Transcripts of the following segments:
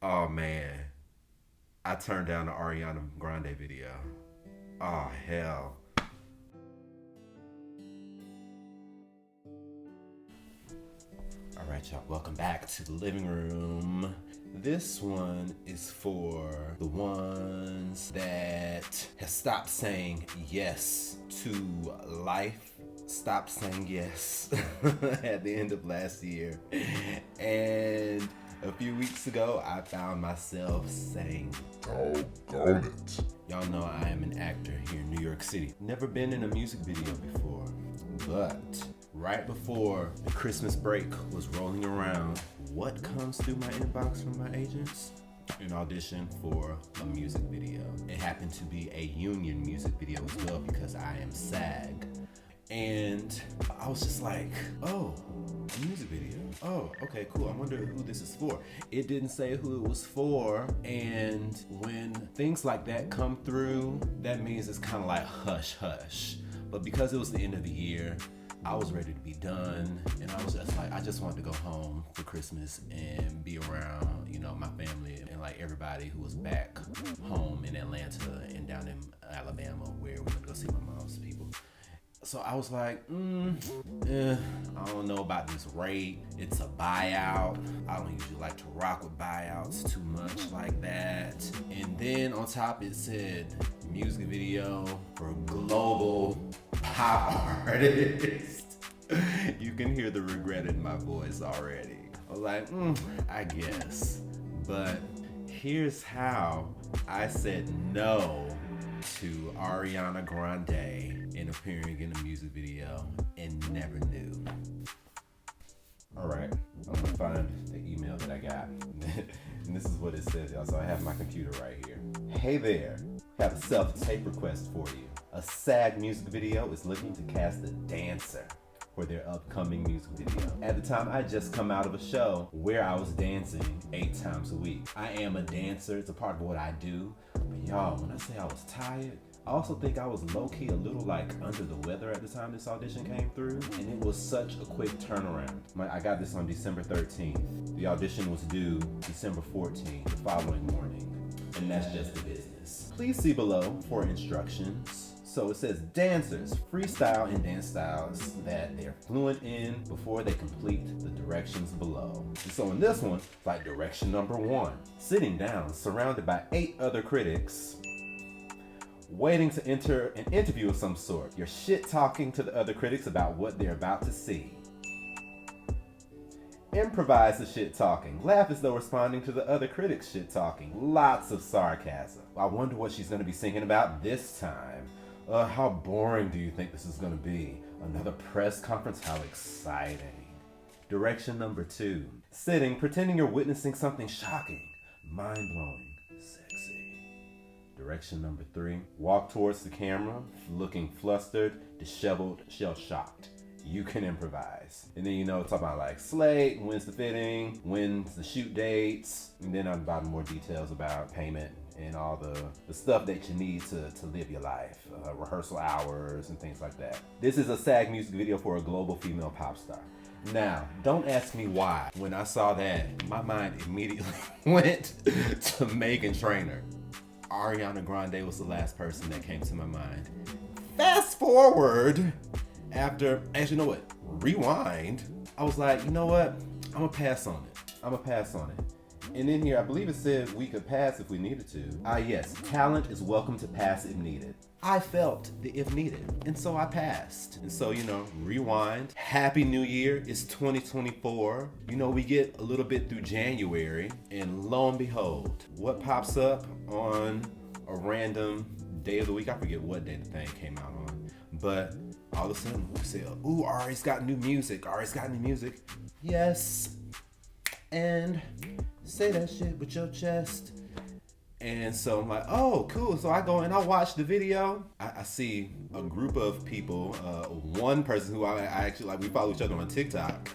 Oh man, I turned down the Ariana Grande video. Oh hell. All right, y'all. Welcome back to the living room. This one is for the ones that have stopped saying yes to life, stopped saying yes at the end of last year. And a few weeks ago, I found myself saying, doggone it. Y'all know I am an actor here in New York City. Never been in a music video before, but right before the Christmas break was rolling around, what comes through my inbox from my agents? An audition for a music video. It happened to be a union music video as well because I am SAG. And I was just like, oh, a music video? Oh, okay, cool. I wonder who this is for. It didn't say who it was for. And when things like that come through, that means it's kind of like hush, hush. But because it was the end of the year, I was ready to be done, and I was just like, I just wanted to go home for Christmas and be around, my family and like everybody who was back home in Atlanta and down in Alabama where we went to go see my mom's people. So I was like, I don't know about this rate. It's a buyout. I don't usually like to rock with buyouts too much like that. And then on top it said music video for global pop artist. You can hear the regret in my voice already. I was like, I guess. But here's how I said no to Ariana Grande in appearing in a music video and never knew. All right, I'm gonna find the email that I got. And this is what it says, y'all. So I have my computer right here. Hey there, have a self-tape request for you. A SAG music video is looking to cast a dancer for their upcoming music video. At the time, I just come out of a show where I was dancing 8 times a week. I am a dancer, it's a part of what I do. But y'all, when I say I was tired, I also think I was low-key a little like under the weather at the time this audition came through, and it was such a quick turnaround. I got this on December 13th. The audition was due December 14th, the following morning, and that's just the business. Please see below for instructions. So it says dancers, freestyle and dance styles that they're fluent in before they complete the directions below. And so in this one, it's like direction number 1, sitting down, surrounded by 8 other critics, waiting to enter an interview of some sort. You're shit talking to the other critics about what they're about to see. Improvise the shit talking. Laugh as though responding to the other critics' shit talking. Lots of sarcasm. I wonder what she's gonna be singing about this time. How boring do you think this is gonna be? Another press conference? How exciting. Direction number 2. Sitting, pretending you're witnessing something shocking, mind-blowing, sexy. Direction number 3. Walk towards the camera, looking flustered, disheveled, shell-shocked. You can improvise. And then talk about like slate, when's the fitting, when's the shoot dates, and then about more details about payment and all the stuff that you need to live your life, rehearsal hours and things like that. This is a SAG music video for a global female pop star. Now, don't ask me why. When I saw that, my mind immediately went to Meghan Trainor. Ariana Grande was the last person that came to my mind. Fast forward, actually, you know what? Rewind. I was like, you know what? I'm gonna pass on it. And in here, I believe it said we could pass if we needed to. Yes, talent is welcome to pass if needed. I felt the if needed, and so I passed. And so, rewind. Happy New Year, it's 2024. We get a little bit through January, and lo and behold, what pops up on a random day of the week? I forget what day the thing came out on, but all of a sudden we say, ooh, Ari's got new music. Yes, and say that shit with your chest. And so I'm like, oh, cool. So I go and I watch the video. I see a group of people, one person who I actually like, we follow each other on TikTok,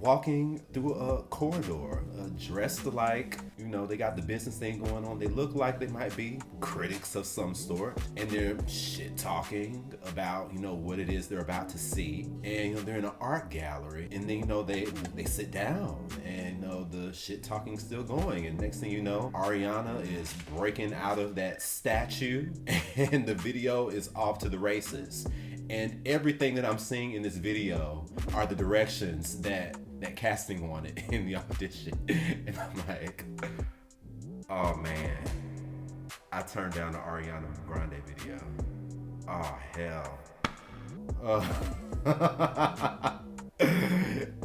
walking through a corridor, dressed alike. You know, they got the business thing going on. They look like they might be critics of some sort, and they're shit talking about, you know, what it is they're about to see. And, you know, they're in an art gallery, and then, you know, they sit down, and, you know, the shit talking's still going. And next thing you know, Ariana is breaking out of that statue, and the video is off to the races. And everything that I'm seeing in this video are the directions that casting wanted in the audition. And I'm like, oh man, I turned down the Ariana Grande video. Oh hell.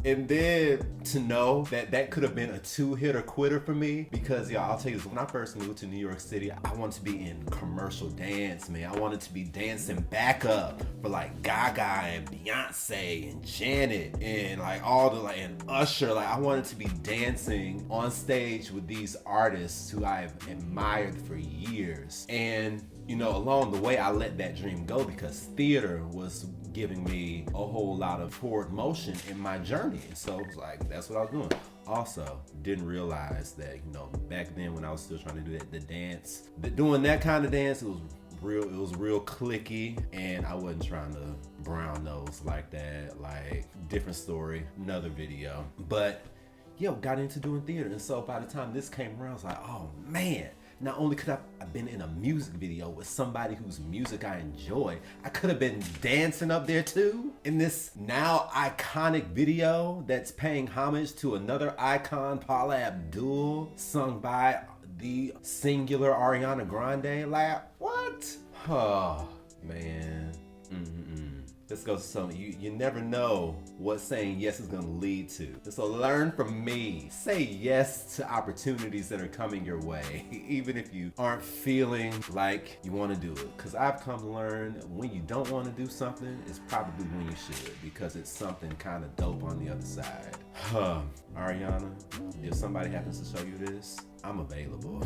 And then to know that could have been a 2-hitter quitter for me, because y'all, I'll tell you this, when I first moved to New York City, I wanted to be in commercial dance, man. I wanted to be dancing backup for like Gaga and Beyonce and Janet and like all the like, and Usher. Like I wanted to be dancing on stage with these artists who I've admired for years. And you know, along the way, I let that dream go because theater was giving me a whole lot of forward motion in my journey. And so it was like, that's what I was doing. Also, didn't realize that, you know, back then when I was still trying to do that, the dance, doing that kind of dance, it was real clicky, and I wasn't trying to brown nose like that. Like, different story, another video. But, yo, got into doing theater. And so by the time this came around, I was like, oh man, not only could I've been in a music video with somebody whose music I enjoy, I could have been dancing up there too in this now iconic video that's paying homage to another icon, Paula Abdul, sung by the singular Ariana Grande. Like, what? Oh, man. Let's go to something. You never know what saying yes is going to lead to. So learn from me. Say yes to opportunities that are coming your way, even if you aren't feeling like you want to do it. Because I've come to learn when you don't want to do something, it's probably when you should, because it's something kind of dope on the other side. Ariana, if somebody happens to show you this, I'm available.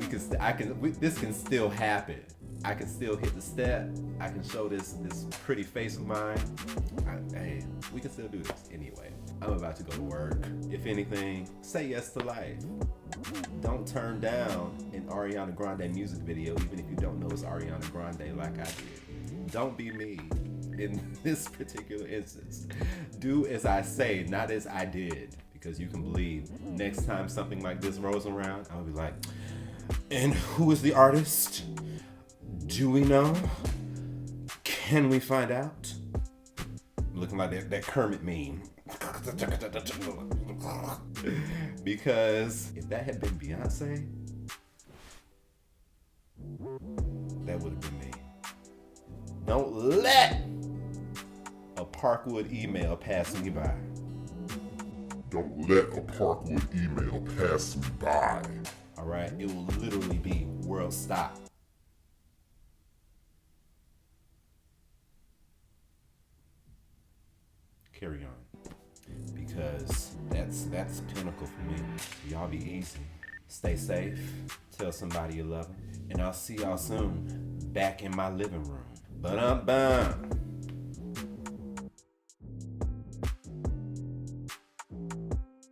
This can still happen. I can still hit the step. I can show this pretty face of mine. Hey, we can still do this. Anyway, I'm about to go to work. If anything, say yes to life. Don't turn down an Ariana Grande music video, even if you don't know it's Ariana Grande like I did. Don't be me in this particular instance. Do as I say, not as I did. Because you can believe next time something like this rolls around, I'll be like, and who is the artist? Do we know? Can we find out? Looking like that Kermit meme. Because if that had been Beyonce, that would have been me. Don't let a Parkwood email pass me by. Don't let a Parkwood email pass me by. All right, it will literally be world stop. Carry on, because that's pinnacle for me. Y'all be easy. Stay safe. Tell somebody you love them, and I'll see y'all soon back in my living room. Ba-dum-bum.